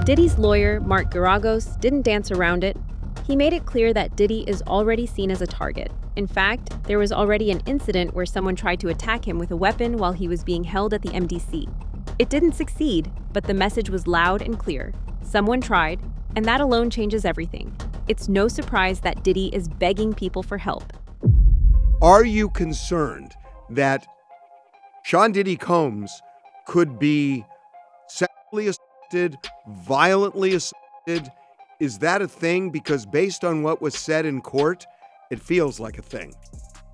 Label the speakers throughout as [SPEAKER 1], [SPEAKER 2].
[SPEAKER 1] Diddy's lawyer, Mark Garagos, didn't dance around it. He made it clear that Diddy is already seen as a target. In fact, there was already an incident where someone tried to attack him with a weapon while he was being held at the MDC. It didn't succeed, but the message was loud and clear. Someone tried, and that alone changes everything. It's no surprise that Diddy is begging people for help.
[SPEAKER 2] Are you concerned that Sean Diddy Combs could be sexually assaulted, violently assaulted? Is that a thing? Because based on what was said in court, it feels like a thing.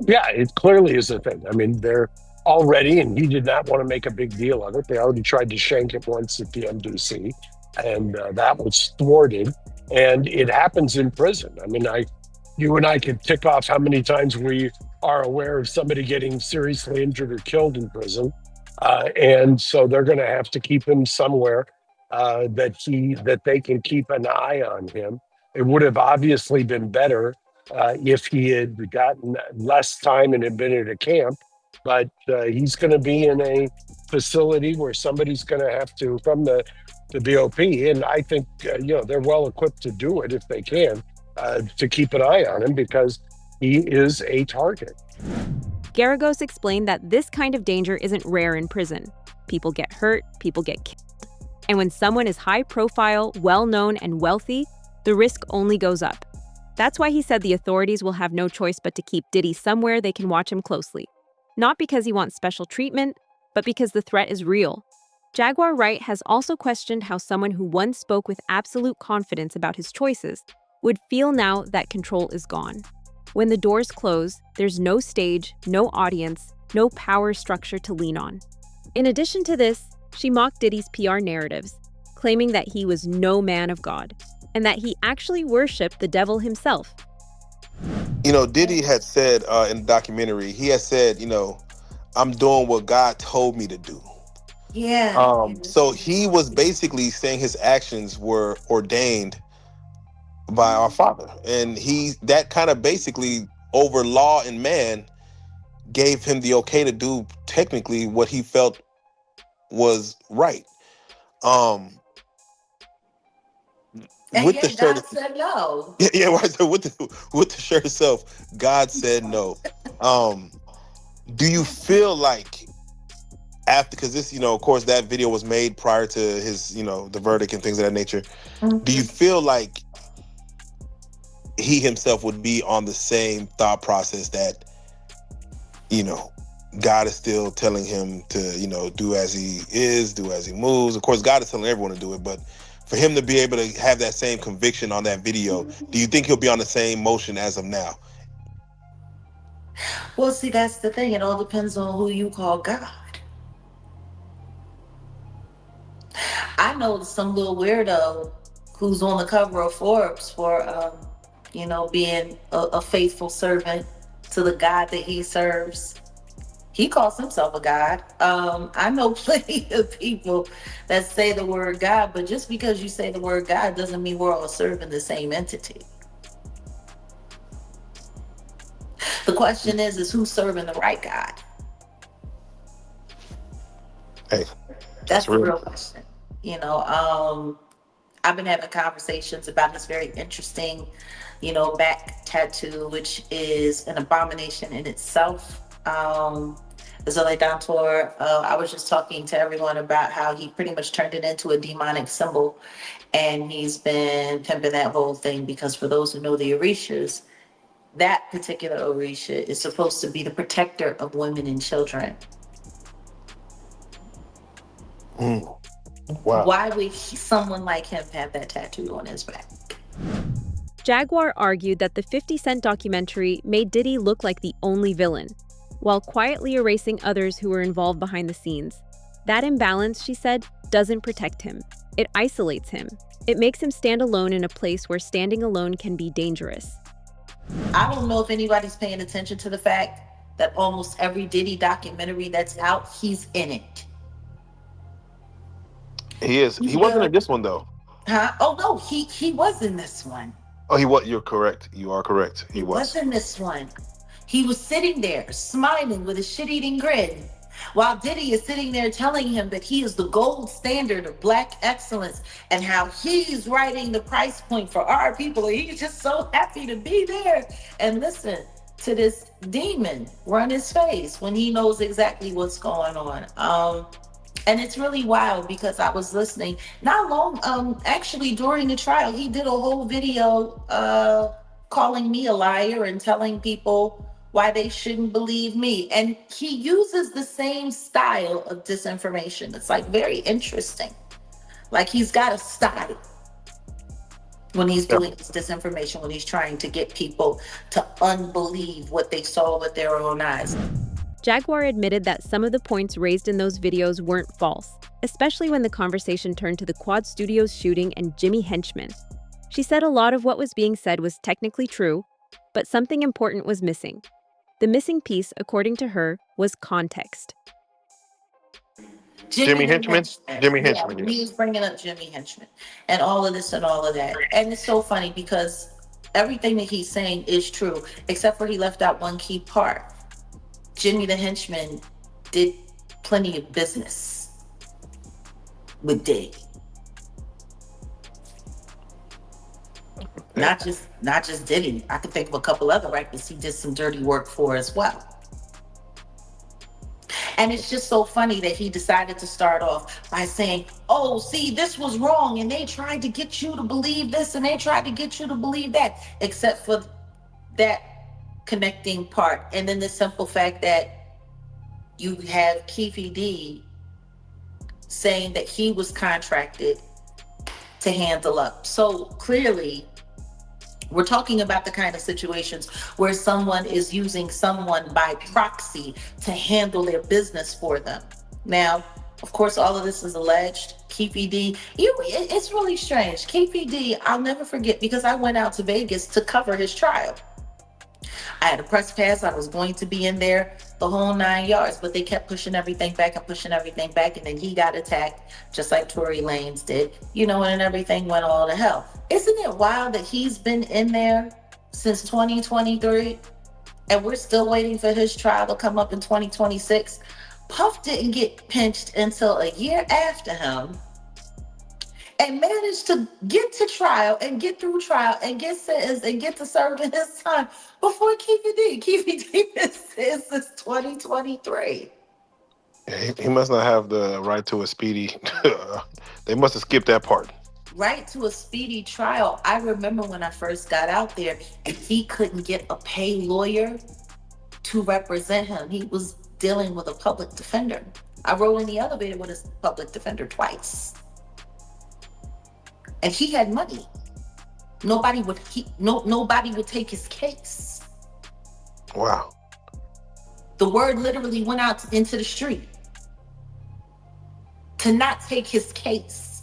[SPEAKER 3] Yeah, it clearly is a thing. I mean, they're already, and he did not want to make a big deal of it. They already tried to shank him once at the MDC, and that was thwarted. And it happens in prison. I mean, you and I could tick off how many times we are aware of somebody getting seriously injured or killed in prison. And so they're going to have to keep him somewhere that they can keep an eye on him. It would have obviously been better if he had gotten less time and had been at a camp, but he's going to be in a facility where somebody's going to have to, from the BOP, and I think they're well equipped to do it if they can, to keep an eye on him because he is a target.
[SPEAKER 1] Garagos explained that this kind of danger isn't rare in prison. People get hurt, people get killed. And when someone is high profile, well-known, and wealthy, the risk only goes up. That's why he said the authorities will have no choice but to keep Diddy somewhere they can watch him closely. Not because he wants special treatment, but because the threat is real. Jaguar Wright has also questioned how someone who once spoke with absolute confidence about his choices would feel now that control is gone. When the doors close, there's no stage, no audience, no power structure to lean on. In addition to this, she mocked Diddy's PR narratives, claiming that he was no man of God, and that he actually worshipped the devil himself.
[SPEAKER 4] Diddy had said in the documentary, he had said, I'm doing what God told me to do.
[SPEAKER 5] Yeah.
[SPEAKER 4] So he was basically saying his actions were ordained by our Father. And that kind of basically over law and man gave him the okay to do technically what he felt was right.
[SPEAKER 5] And
[SPEAKER 4] with
[SPEAKER 5] yet
[SPEAKER 4] the shirt,
[SPEAKER 5] God said no.
[SPEAKER 4] Yeah, right. So with the shirt itself, God said no. Do you feel like after, because this, of course, that video was made prior to his, the verdict and things of that nature. Mm-hmm. Do you feel like he himself would be on the same thought process that, God is still telling him to, do as he is, do as he moves? Of course, God is telling everyone to do it, but for him to be able to have that same conviction on that video, do you think he'll be on the same motion as of now?
[SPEAKER 5] Well, see, that's the thing. It all depends on who you call God. I know some little weirdo who's on the cover of Forbes for, being a faithful servant to the God that he serves. He calls himself a God. I know plenty of people that say the word God, but just because you say the word God doesn't mean we're all serving the same entity. The question is who's serving the right God?
[SPEAKER 4] Hey,
[SPEAKER 5] that's the real question. I've been having conversations about this very interesting, back tattoo, which is an abomination in itself. Zole Dantor, I was just talking to everyone about how he pretty much turned it into a demonic symbol, and he's been pimping that whole thing because for those who know the Orishas, that particular Orisha is supposed to be the protector of women and children.
[SPEAKER 4] Wow.
[SPEAKER 5] Why would someone like him have that tattoo on his back?
[SPEAKER 1] Jaguar argued that the 50 Cent documentary made Diddy look like the only villain, while quietly erasing others who were involved behind the scenes. That imbalance, she said, doesn't protect him. It isolates him. It makes him stand alone in a place where standing alone can be dangerous.
[SPEAKER 5] I don't know if anybody's paying attention to the fact that almost every Diddy documentary that's out, he's in it.
[SPEAKER 4] He is. He wasn't in this one, though.
[SPEAKER 5] Huh? Oh, no, he was in this one.
[SPEAKER 4] Oh, he was. You're correct. You are correct. He was
[SPEAKER 5] in this one. He was sitting there, smiling with a shit-eating grin, While Diddy is sitting there telling him that he is the gold standard of black excellence and how he's writing the price point for our people. And he's just so happy to be there and listen to this demon run his face when he knows exactly what's going on. And it's really wild because I was listening not long, actually during the trial, he did a whole video calling me a liar and telling people why they shouldn't believe me. And he uses the same style of disinformation. It's like very interesting. Like he's got a style when he's doing this disinformation, when he's trying to get people to unbelieve what they saw with their own eyes.
[SPEAKER 1] Jaguar admitted that some of the points raised in those videos weren't false, especially when the conversation turned to the Quad Studios shooting and Jimmy Henchman. She said a lot of what was being said was technically true, but something important was missing. The missing piece, according to her, was context.
[SPEAKER 4] Jimmy Henchman? Jimmy Henchman,
[SPEAKER 5] Yeah,
[SPEAKER 4] yes.
[SPEAKER 5] he was bringing up Jimmy Henchman and all of this and all of that. And it's so funny because everything that he's saying is true, except for he left out one key part. Jimmy the Henchman did plenty of business with Diddy. Not just Diddy. I could think of a couple other rappers he did some dirty work for as well. And it's just so funny that he decided to start off by saying, oh, see, this was wrong. And they tried to get you to believe this and they tried to get you to believe that, except for that connecting part. And then the simple fact that you have Keefe D saying that he was contracted to handle up. So clearly, we're talking about the kind of situations where someone is using someone by proxy to handle their business for them. Now, of course, all of this is alleged. Keefe D, it's really strange. Keefe D, I'll never forget because I went out to Vegas to cover his trial. I had a press pass. I was going to be in there the whole 9 yards, but they kept pushing everything back and pushing everything back. And then he got attacked just like Tory Lanez did, and everything went all to hell. Isn't it wild that he's been in there since 2023 and we're still waiting for his trial to come up in 2026? Puff didn't get pinched until a year after him and managed to get to trial and get through trial and get sentenced and get to serve in his time before Keefe D. Keefe D been sentenced since 2023.
[SPEAKER 4] He must not have the right to a speedy. They must have skipped that part.
[SPEAKER 5] Right to a speedy trial. I remember when I first got out there and he couldn't get a paid lawyer to represent him. He was dealing with a public defender. I rode in the elevator with a public defender twice. And he had money. Nobody would take his case.
[SPEAKER 4] Wow.
[SPEAKER 5] The word literally went out into the street to not take his case,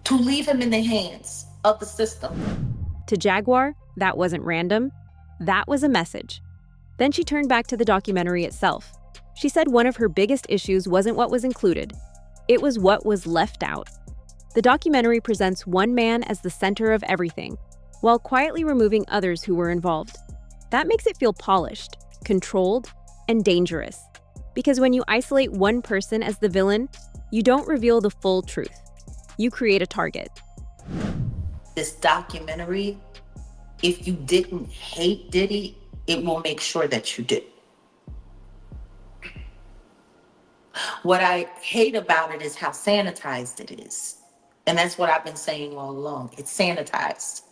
[SPEAKER 5] to leave him in the hands of the system.
[SPEAKER 1] To Jaguar, that wasn't random. That was a message. Then she turned back to the documentary itself. She said one of her biggest issues wasn't what was included. It was what was left out. The documentary presents one man as the center of everything, while quietly removing others who were involved. That makes it feel polished, controlled, and dangerous. Because when you isolate one person as the villain, you don't reveal the full truth. You create a target.
[SPEAKER 5] This documentary, if you didn't hate Diddy, it will make sure that you did. What I hate about it is how sanitized it is. And that's what I've been saying all along. It's sanitized.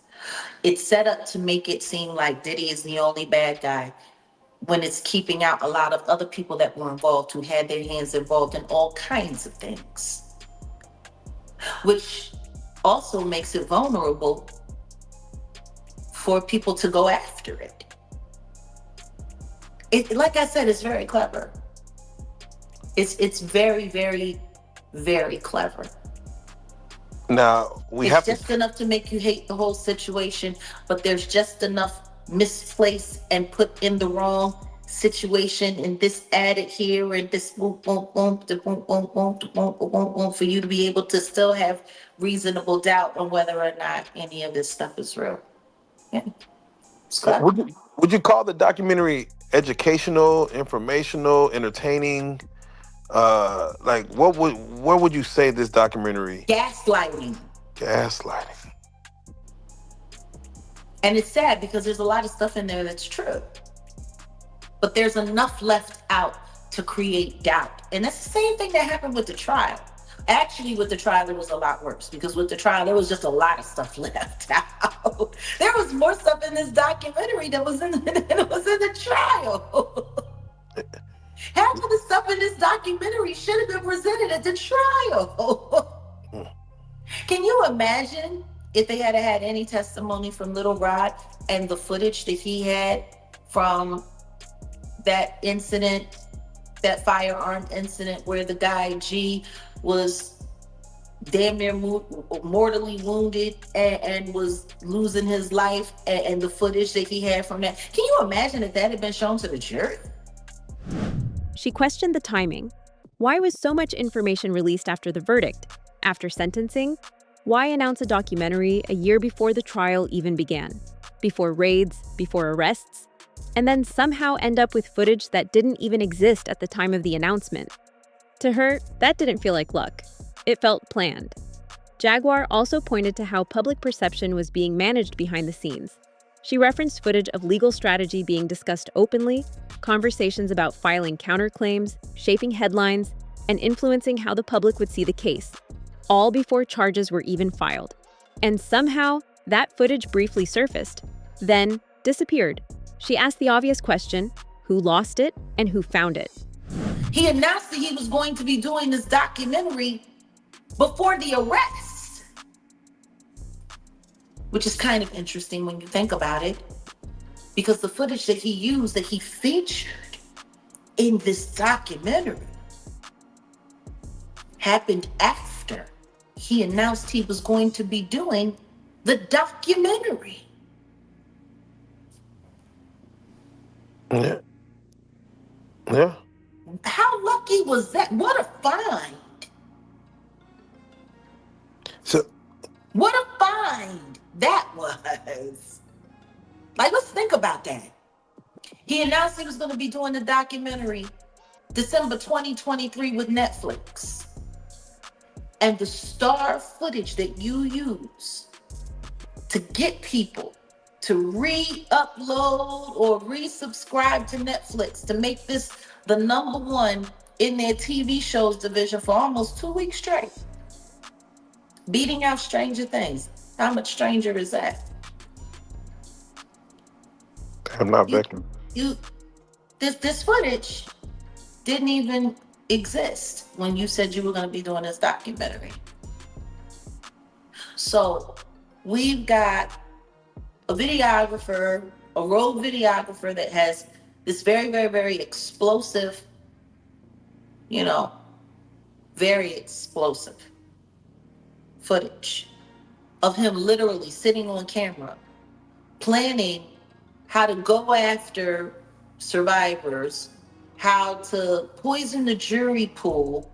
[SPEAKER 5] It's set up to make it seem like Diddy is the only bad guy when it's keeping out a lot of other people that were involved who had their hands involved in all kinds of things, which also makes it vulnerable for people to go after it. Like I said, it's very clever. It's very, very, very clever.
[SPEAKER 4] Now
[SPEAKER 5] It's just enough to make you hate the whole situation, but there's just enough misplaced and put in the wrong situation and this added here and this boom, boom, boom, boom, boom, boom, boom, boom, boom, boom, for you to be able to still have reasonable doubt on whether or not any of this stuff is real. Yeah. It's clever.
[SPEAKER 4] Would you call the documentary educational, informational, entertaining? Like where would you say this documentary?
[SPEAKER 5] Gaslighting.
[SPEAKER 4] Gaslighting.
[SPEAKER 5] And it's sad because there's a lot of stuff in there that's true. But there's enough left out to create doubt. And that's the same thing that happened with the trial. Actually, with the trial, it was a lot worse because with the trial, there was just a lot of stuff left out. There was more stuff in this documentary that was in the trial. Half of the stuff in this documentary should have been presented at the trial. Can you imagine if they had had any testimony from Little Rod and the footage that he had from that incident, that firearm incident where the guy G was damn near mortally wounded and was losing his life, and the footage that he had from that? Can you imagine if that had been shown to the jury?
[SPEAKER 1] She questioned the timing. Why was so much information released after the verdict? After sentencing? Why announce a documentary a year before the trial even began? Before raids, before arrests? And then somehow end up with footage that didn't even exist at the time of the announcement. To her, that didn't feel like luck. It felt planned. Jaguar also pointed to how public perception was being managed behind the scenes. She referenced footage of legal strategy being discussed openly, conversations about filing counterclaims, shaping headlines, and influencing how the public would see the case, all before charges were even filed. And somehow, that footage briefly surfaced, then disappeared. She asked the obvious question, who lost it and who found it?
[SPEAKER 5] He announced that he was going to be doing this documentary before the arrest, which is kind of interesting when you think about it, because the footage that he used, that he featured in this documentary, happened after he announced he was going to be doing the documentary.
[SPEAKER 4] Yeah. Yeah.
[SPEAKER 5] How lucky was that? What a find.
[SPEAKER 4] So
[SPEAKER 5] What a find that was. Like, let's think about that. He announced he was going to be doing the documentary December 2023 with Netflix. And the star footage that you use to get people to re-upload or resubscribe to Netflix to make this the #1 in their TV shows division for almost 2 weeks straight. Beating out Stranger Things. How much stranger is that?
[SPEAKER 4] I'm not Beckham.
[SPEAKER 5] This footage didn't even exist when you said you were going to be doing this documentary. So we've got a videographer, a rogue videographer that has this very, very, very explosive, very explosive footage of him literally sitting on camera, planning how to go after survivors, how to poison the jury pool,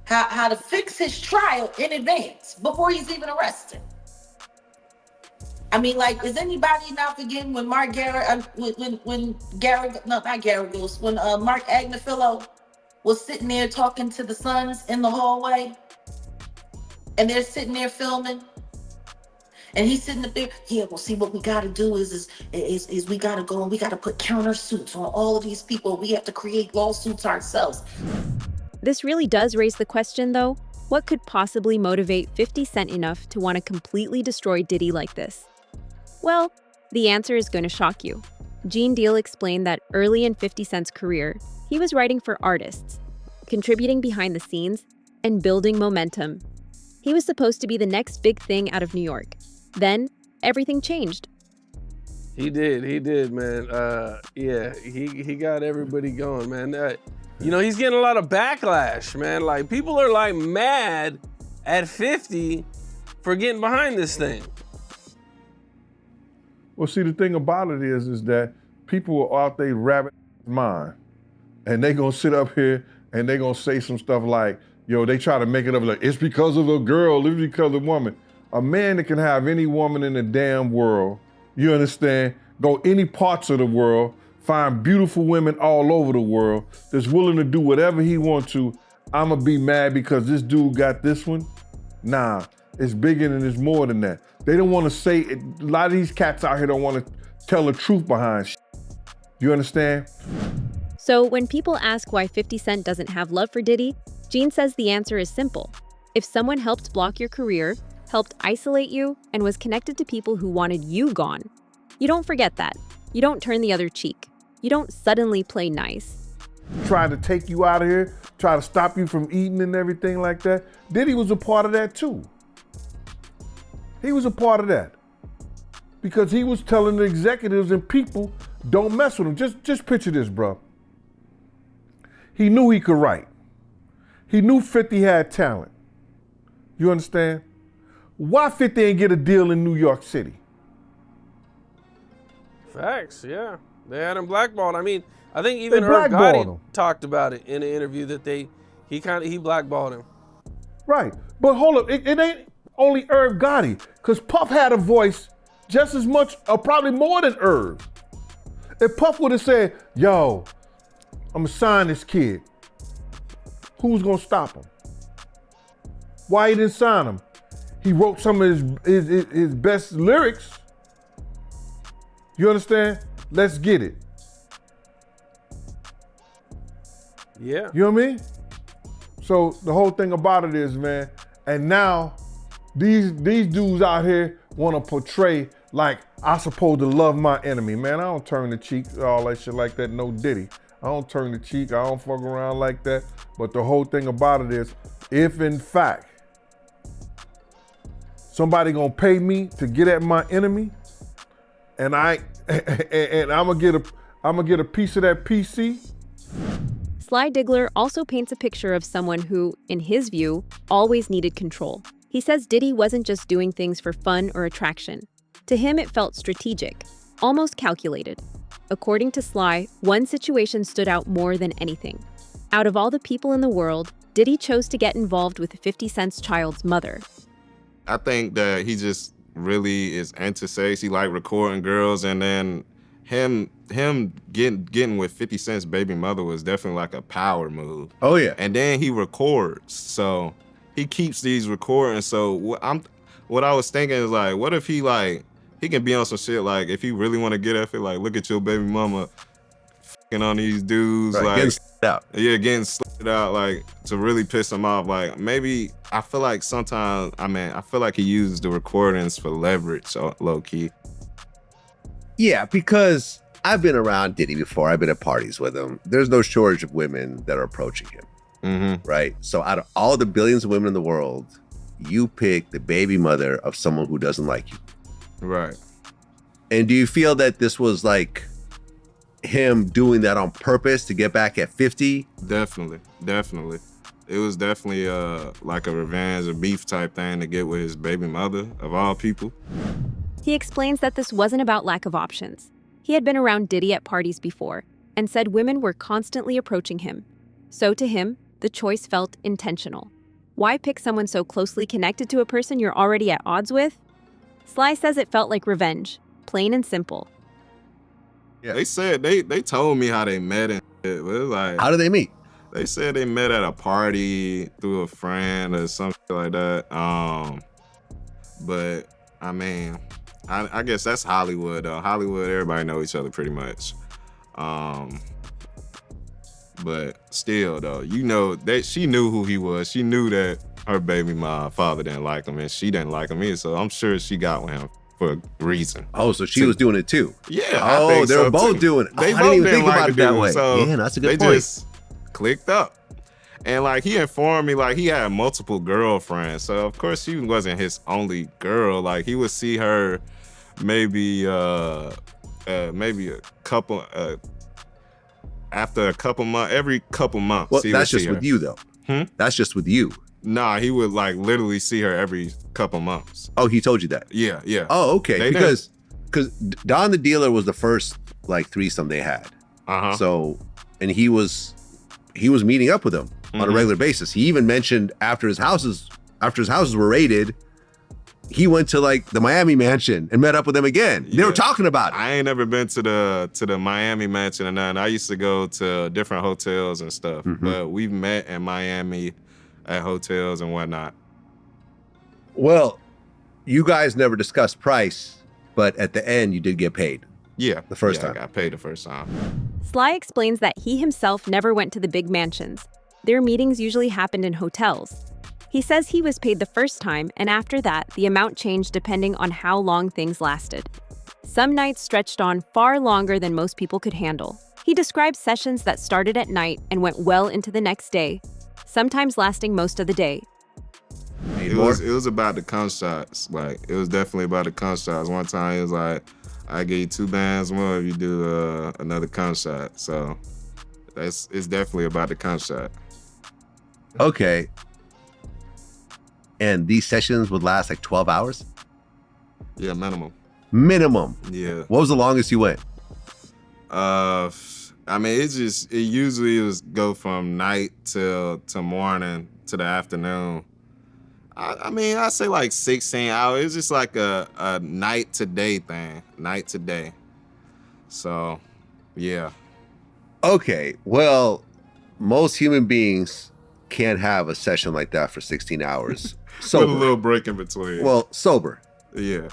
[SPEAKER 5] how to fix his trial in advance before he's even arrested. I mean, like, is anybody not forgetting when Mark Agnifilo was sitting there talking to the sons in the hallway, and they're sitting there filming, and he's sitting up there, yeah, well, see, what we got to do is we got to go and we got to put countersuits on all of these people. We have to create lawsuits ourselves.
[SPEAKER 1] This really does raise the question, though, what could possibly motivate 50 Cent enough to want to completely destroy Diddy like this? Well, the answer is going to shock you. Gene Deal explained that early in 50 Cent's career, he was writing for artists, contributing behind the scenes, and building momentum. He was supposed to be the next big thing out of New York. Then, everything changed.
[SPEAKER 6] He did, man. He got everybody going, man. He's getting a lot of backlash, man. Like, people are, like, mad at 50 for getting behind this thing.
[SPEAKER 7] Well, see, the thing about it is that people are out there rabbit mind, and they gonna sit up here and they gonna say some stuff like, they try to make it up like, it's because of a girl, it's because of a woman. A man that can have any woman in the damn world, you understand, go any parts of the world, find beautiful women all over the world, that's willing to do whatever he wants to, I'ma be mad because this dude got this one? Nah, it's bigger and it's more than that. They don't want to say it. A lot of these cats out here don't want to tell the truth behind shit. You understand?
[SPEAKER 1] So when people ask why 50 Cent doesn't have love for Diddy, Gene says the answer is simple. If someone helped block your career, helped isolate you, and was connected to people who wanted you gone, you don't forget that. You don't turn the other cheek. You don't suddenly play nice.
[SPEAKER 7] Trying to take you out of here, try to stop you from eating and everything like that. Diddy was a part of that too. He was a part of that. Because he was telling the executives and people, don't mess with him. Just picture this, bro. He knew he could write. He knew 50 had talent. You understand? Why 50 ain't get a deal in New York City?
[SPEAKER 6] Facts, yeah. They had him blackballed. I mean, I think even
[SPEAKER 7] They
[SPEAKER 6] Irv
[SPEAKER 7] blackballed
[SPEAKER 6] Gotti
[SPEAKER 7] him.
[SPEAKER 6] talked about it in an interview that he blackballed him.
[SPEAKER 7] Right, but hold up, it ain't only Irv Gotti, because Puff had a voice just as much, or probably more than Irv. If Puff would have said, yo, I'm gonna sign this kid, who's gonna stop him? Why he didn't sign him? He wrote some of his best lyrics. You understand? Let's get it.
[SPEAKER 6] Yeah.
[SPEAKER 7] You know what I mean? So the whole thing about it is, man, and now these dudes out here want to portray like I supposed to love my enemy. Man, I don't turn the cheek, all that shit like that, no Diddy. I don't turn the cheek, I don't fuck around like that. But the whole thing about it is, if in fact somebody gonna pay me to get at my enemy, and I'm gonna get a piece of that PC.
[SPEAKER 1] Sly Diggler also paints a picture of someone who, in his view, always needed control. He says Diddy wasn't just doing things for fun or attraction. To him, it felt strategic, almost calculated. According to Sly, one situation stood out more than anything. Out of all the people in the world, Diddy chose to get involved with 50 Cent's child's mother.
[SPEAKER 4] I think that he just really is into sex. He like recording girls, and then him getting with 50 Cent's baby mother was definitely like a power move.
[SPEAKER 8] Oh yeah.
[SPEAKER 4] And then he records, so he keeps these recordings. So what I was thinking is like, what if he can be on some shit like, if he really want to get at it, like, look at your baby mama fucking on these dudes,
[SPEAKER 8] Right,
[SPEAKER 4] like
[SPEAKER 8] getting slit out.
[SPEAKER 4] Yeah, getting slit out, like to really piss him off. Like maybe I feel like sometimes, I feel like he uses the recordings for leverage, so low key.
[SPEAKER 8] Yeah, because I've been around Diddy before. I've been at parties with him. There's no shortage of women that are approaching him, right? So out of all the billions of women in the world, you pick the baby mother of someone who doesn't like you.
[SPEAKER 4] Right.
[SPEAKER 8] And do you feel that this was like him doing that on purpose to get back at 50?
[SPEAKER 4] Definitely. It was definitely like a revenge or beef type thing to get with his baby mother, of all people.
[SPEAKER 1] He explains that this wasn't about lack of options. He had been around Diddy at parties before and said women were constantly approaching him. So to him, the choice felt intentional. Why pick someone so closely connected to a person you're already at odds with? Sly says it felt like revenge, plain and simple.
[SPEAKER 4] Yeah. They said they told me how they met and shit. It was like,
[SPEAKER 8] how did they meet?
[SPEAKER 4] They said they met at a party through a friend or something like that. But I mean, I guess that's Hollywood though. Hollywood, everybody know each other pretty much. But still though, you know that she knew who he was. She knew that her baby father didn't like him, and she didn't like him either. So I'm sure she got with him for a reason.
[SPEAKER 8] Oh, so she was doing it too?
[SPEAKER 4] Yeah.
[SPEAKER 8] Oh, they were both doing it.
[SPEAKER 4] They
[SPEAKER 8] I
[SPEAKER 4] both
[SPEAKER 8] didn't even think
[SPEAKER 4] like
[SPEAKER 8] about it that
[SPEAKER 4] dude,
[SPEAKER 8] way.
[SPEAKER 4] So
[SPEAKER 8] Yeah, that's a good
[SPEAKER 4] they
[SPEAKER 8] point.
[SPEAKER 4] just clicked up. And like he informed me, like he had multiple girlfriends. So of course she wasn't his only girl. Like he would see her maybe a couple after a couple months, every couple months.
[SPEAKER 8] Well, that's just with you though. That's just with you.
[SPEAKER 4] Nah, he would like literally see her every couple months.
[SPEAKER 8] Oh, he told you that?
[SPEAKER 4] Yeah.
[SPEAKER 8] Oh, okay. Because Don the Dealer was the first like threesome they had. So, and he was meeting up with him on a regular basis. He even mentioned after his houses were raided, he went to like the Miami mansion and met up with them again. They were talking about it.
[SPEAKER 4] I ain't never been to the Miami mansion or nothing. I used to go to different hotels and stuff, but we've met in Miami at hotels and whatnot.
[SPEAKER 8] Well, you guys never discussed price, but at the end you did get paid.
[SPEAKER 4] Yeah.
[SPEAKER 8] The first time.
[SPEAKER 4] I got paid the first time.
[SPEAKER 1] Sly explains that he himself never went to the big mansions. Their meetings usually happened in hotels. He says he was paid the first time, and after that, the amount changed depending on how long things lasted. Some nights stretched on far longer than most people could handle. He describes sessions that started at night and went well into the next day, sometimes lasting most of the day.
[SPEAKER 4] It was about the cum shots. Like, it was definitely about the cum shots. One time, it was like, I give you 2 bands more if you do another cum shot. So it's definitely about the cum shot.
[SPEAKER 8] Okay. And these sessions would last like 12 hours?
[SPEAKER 4] Yeah, minimum.
[SPEAKER 8] Minimum?
[SPEAKER 4] Yeah.
[SPEAKER 8] What was the longest you went?
[SPEAKER 4] I mean, it usually was go from night to morning to the afternoon. I mean, I say like 16 hours. It's just like a night to day thing, night to day. So, yeah.
[SPEAKER 8] Okay, well, most human beings can't have a session like that for 16 hours. Sober.
[SPEAKER 4] With a little break in between.
[SPEAKER 8] Well, sober.
[SPEAKER 4] Yeah.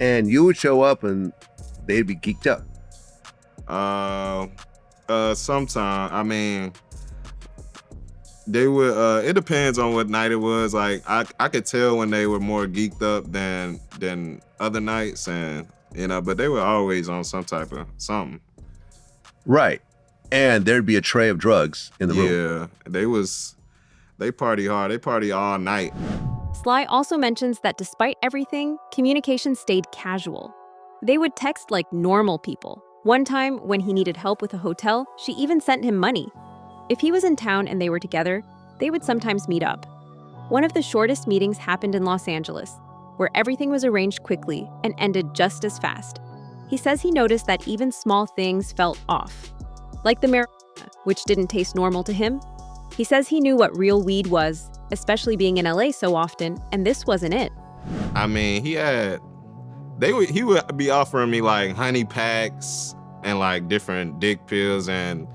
[SPEAKER 8] And you would show up and they'd be geeked up.
[SPEAKER 4] Sometime. I mean, they would. It depends on what night it was. Like I could tell when they were more geeked up than other nights, and but they were always on some type of something.
[SPEAKER 8] Right, and there'd be a tray of drugs in the room.
[SPEAKER 4] Yeah, they party hard. They party all night.
[SPEAKER 1] Sly also mentions that despite everything, communication stayed casual. They would text like normal people. One time, when he needed help with a hotel, she even sent him money. If he was in town and they were together, they would sometimes meet up. One of the shortest meetings happened in Los Angeles, where everything was arranged quickly and ended just as fast. He says he noticed that even small things felt off, like the marijuana, which didn't taste normal to him. He says he knew what real weed was, especially being in LA so often, and this wasn't it.
[SPEAKER 4] I mean, he would be offering me like honey packs and like different dick pills, and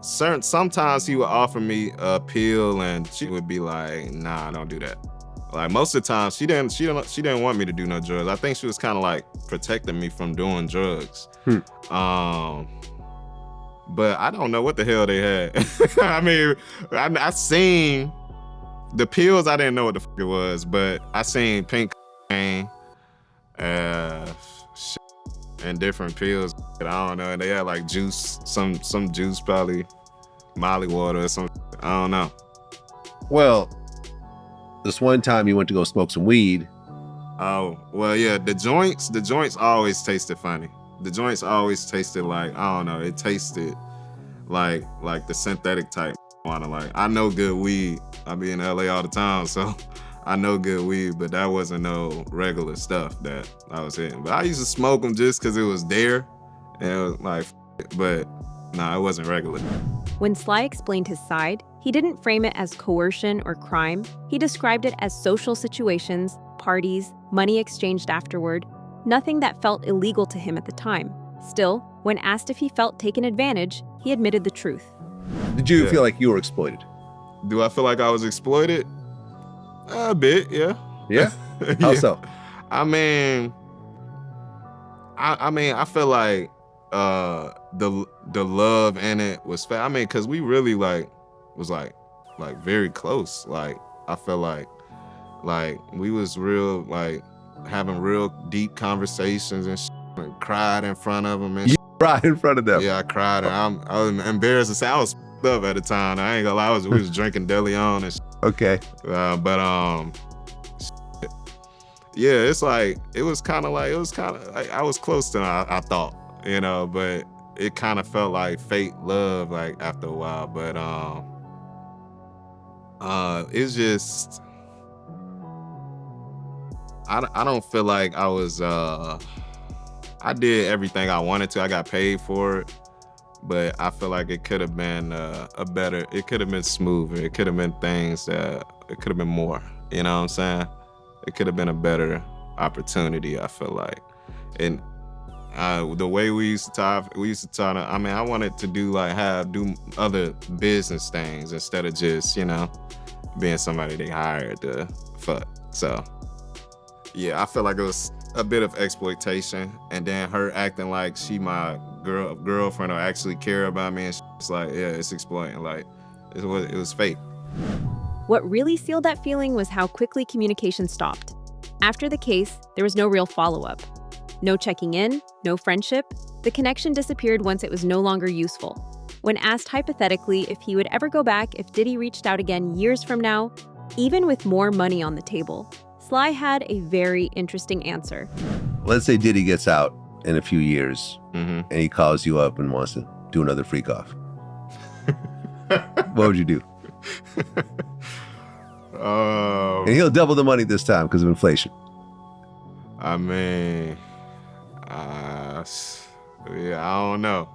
[SPEAKER 4] sometimes he would offer me a pill and she would be like, nah, don't do that. Like most of the time she didn't want me to do no drugs. I think she was kind of like protecting me from doing drugs. But I don't know what the hell they had. I mean, I seen the pills. I didn't know what the fuck it was, but I seen pink and different pills. I don't know. They had like juice, some juice, probably Molly water or something. I don't know.
[SPEAKER 8] Well, this one time you went to go smoke some weed.
[SPEAKER 4] Oh, well, yeah. The joints always tasted funny. The joints always tasted like, I don't know, it tasted like the synthetic type marijuana. Like, I know good weed. I be in LA all the time, so I know good weed, but that wasn't no regular stuff that I was hitting. But I used to smoke them just because it was there, and it was like, but nah, it wasn't regular.
[SPEAKER 1] When Sly explained his side, he didn't frame it as coercion or crime. He described it as social situations, parties, money exchanged afterward, nothing that felt illegal to him at the time. Still, when asked if he felt taken advantage, he admitted the truth.
[SPEAKER 8] Did you feel like you were exploited?
[SPEAKER 4] Do I feel like I was exploited? A bit, yeah.
[SPEAKER 8] Yeah? How so?
[SPEAKER 4] I mean, I feel like the love in it was I mean, cause we really was very close. Like, I felt like we was real, like having real deep conversations and cried in front of them. And
[SPEAKER 8] you cried in front of them?
[SPEAKER 4] Yeah, I cried. And I was embarrassed to say I was up at the time. I ain't gonna lie, we was drinking De Leon and
[SPEAKER 8] Okay.
[SPEAKER 4] Yeah, it's like, it was kind of like I was close to them, I thought, but it kind of felt like fake love, like after a while. But it's just, I don't feel like I was, I did everything I wanted to. I got paid for it, but I feel like it could have been it could have been smoother. It could have been things that, it could have been more, you know what I'm saying?
[SPEAKER 9] it could have been a better opportunity, I feel like. And the way we used to talk, I mean, I wanted to do other business things instead of just, being somebody they hired to fuck. So, yeah, I feel like it was a bit of exploitation, and then her acting like she my girlfriend or actually care about me, and it's like, yeah, it's exploiting. Like, it was fake.
[SPEAKER 1] What really sealed that feeling was how quickly communication stopped. After the case, there was no real follow-up. No checking in, no friendship. The connection disappeared once it was no longer useful. When asked hypothetically if he would ever go back if Diddy reached out again years from now, even with more money on the table, Sly had a very interesting answer.
[SPEAKER 8] Let's say Diddy gets out in a few years and he calls you up and wants to do another freak off. What would you do? And he'll double the money this time because of inflation.
[SPEAKER 9] I mean, yeah, I don't know.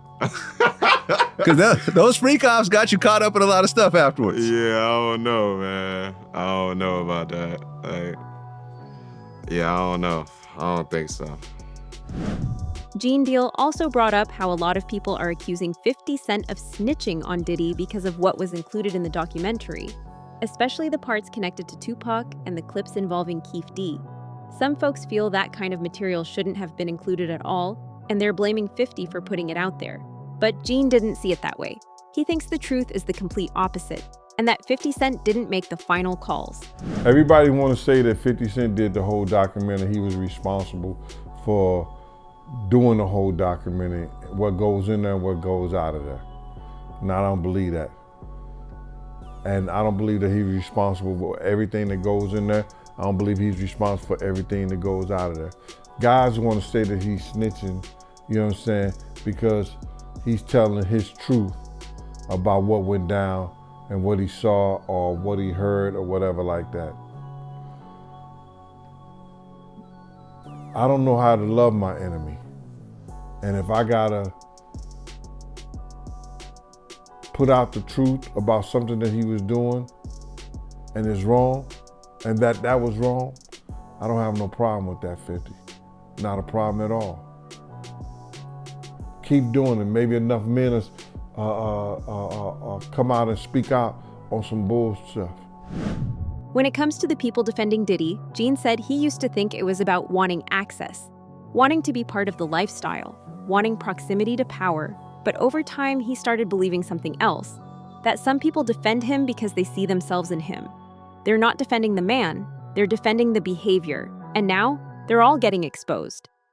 [SPEAKER 8] Because those freak offs got you caught up in a lot of stuff afterwards.
[SPEAKER 9] Yeah, I don't know, man. I don't know about that. Yeah, I don't know. I don't think so.
[SPEAKER 1] Gene Deal also brought up how a lot of people are accusing 50 Cent of snitching on Diddy because of what was included in the documentary, especially the parts connected to Tupac and the clips involving Keef D. Some folks feel that kind of material shouldn't have been included at all, and they're blaming 50 for putting it out there. But Gene didn't see it that way. He thinks the truth is the complete opposite, and that 50 Cent didn't make the final calls.
[SPEAKER 7] Everybody want to say that 50 Cent did the whole documentary. He was responsible for doing the whole documentary, what goes in there and what goes out of there. And I don't believe that. And I don't believe that he's responsible for everything that goes in there. I don't believe he's responsible for everything that goes out of there. Guys want to say that he's snitching, you know what I'm saying, because he's telling his truth about what went down and what he saw or what he heard or whatever like that. I don't know how to love my enemy. And if I gotta put out the truth about something that he was doing and is wrong, and that was wrong, I don't have no problem with that, 50. Not a problem at all. Keep doing it. Maybe enough men come out and speak out on some bull stuff.
[SPEAKER 1] When it comes to the people defending Diddy, Gene said he used to think it was about wanting access, wanting to be part of the lifestyle, wanting proximity to power. But over time, he started believing something else, that some people defend him because they see themselves in him. They're not defending the man, they're defending the behavior. And now, they're all getting exposed.